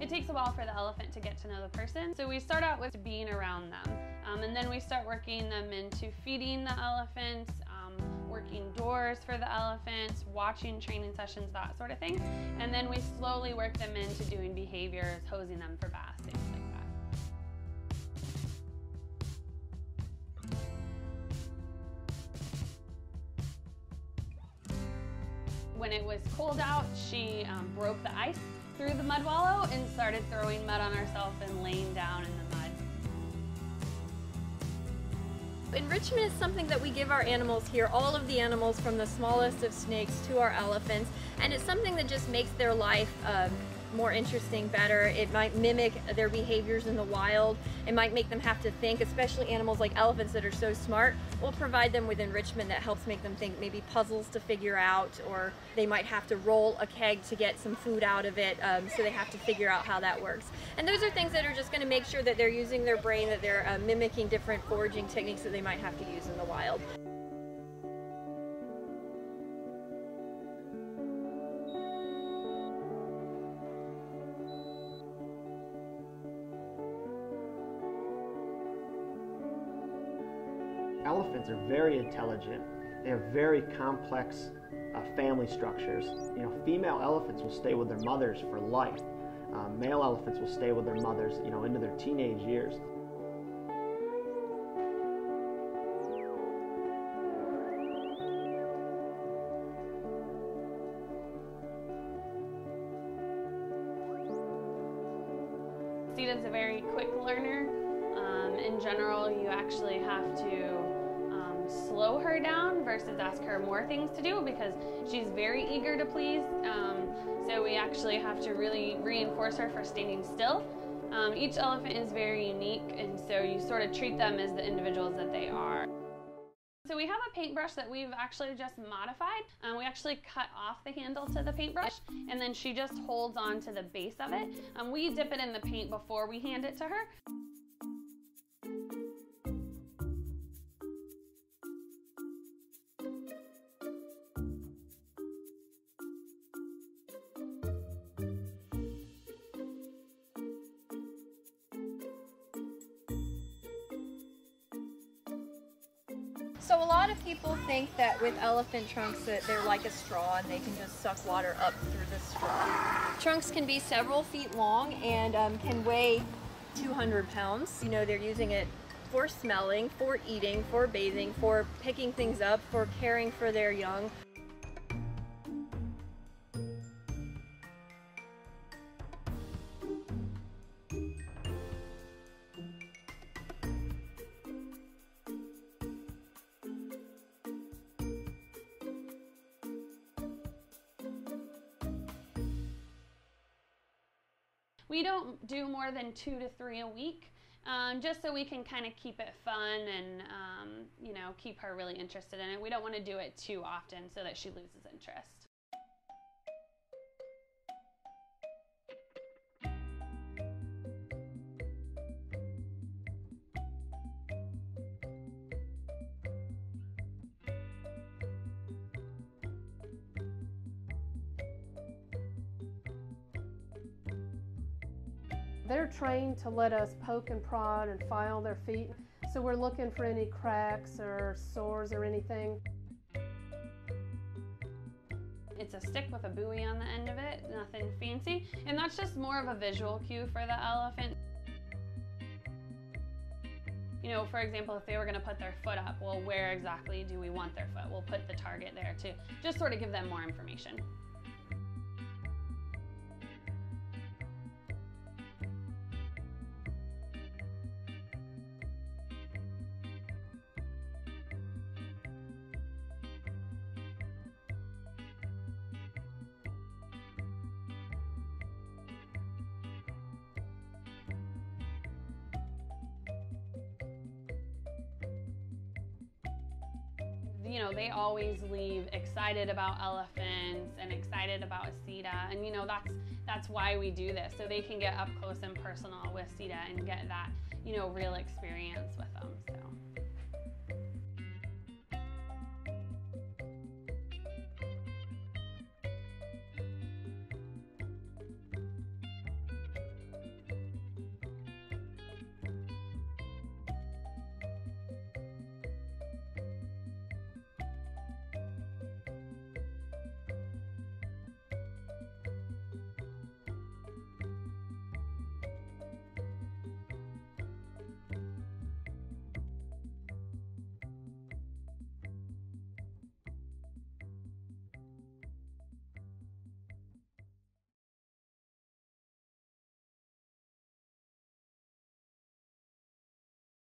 it takes a while for the elephant to get to know the person. So we start out with being around them, and then we start working them into feeding the elephants, working doors for the elephants, watching training sessions, that sort of thing. And then we slowly work them into doing behaviors, hosing them for baths, things like that. When it was cold out, she broke the ice through the mud wallow and started throwing mud on herself and laying down in the mud. Enrichment is something that we give our animals here, all of the animals from the smallest of snakes to our elephants, and it's something that just makes their life more interesting, better. It might mimic their behaviors in the wild. It might make them have to think, especially animals like elephants that are so smart. We'll provide them with enrichment that helps make them think, maybe puzzles to figure out, or they might have to roll a keg to get some food out of it, so they have to figure out how that works. And those are things that are just going to make sure that they're using their brain, that they're mimicking different foraging techniques that they might have to use in the wild. Elephants are very intelligent. They have very complex family structures. You know, female elephants will stay with their mothers for life. Male elephants will stay with their mothers, you know, into their teenage years. Cita's a very quick learner. In general, you actually have to slow her down versus ask her more things to do because she's very eager to please. So we actually have to really reinforce her for standing still. Each elephant is very unique, and so you sort of treat them as the individuals that they are. So we have a paintbrush that we've actually just modified. We actually cut off the handle to the paintbrush, and then she just holds on to the base of it. We dip it in the paint before we hand it to her. So a lot of people think that with elephant trunks that they're like a straw and they can just suck water up through the straw. Trunks can be several feet long and can weigh 200 pounds. You know, they're using it for smelling, for eating, for bathing, for picking things up, for caring for their young. We don't do more than 2 to 3 a week, just so we can kind of keep it fun and you know, keep her really interested in it. We don't want to do it too often so that she loses interest. They're trained to let us poke and prod and file their feet, so we're looking for any cracks or sores or anything. It's a stick with a buoy on the end of it, nothing fancy, and that's just more of a visual cue for the elephant. You know, for example, if they were going to put their foot up, well, where exactly do we want their foot? We'll put the target there to just sort of give them more information. You know, they always leave excited about elephants and excited about Cita, and you know, that's why we do this, so they can get up close and personal with Cita and get that, you know, real experience with them. So.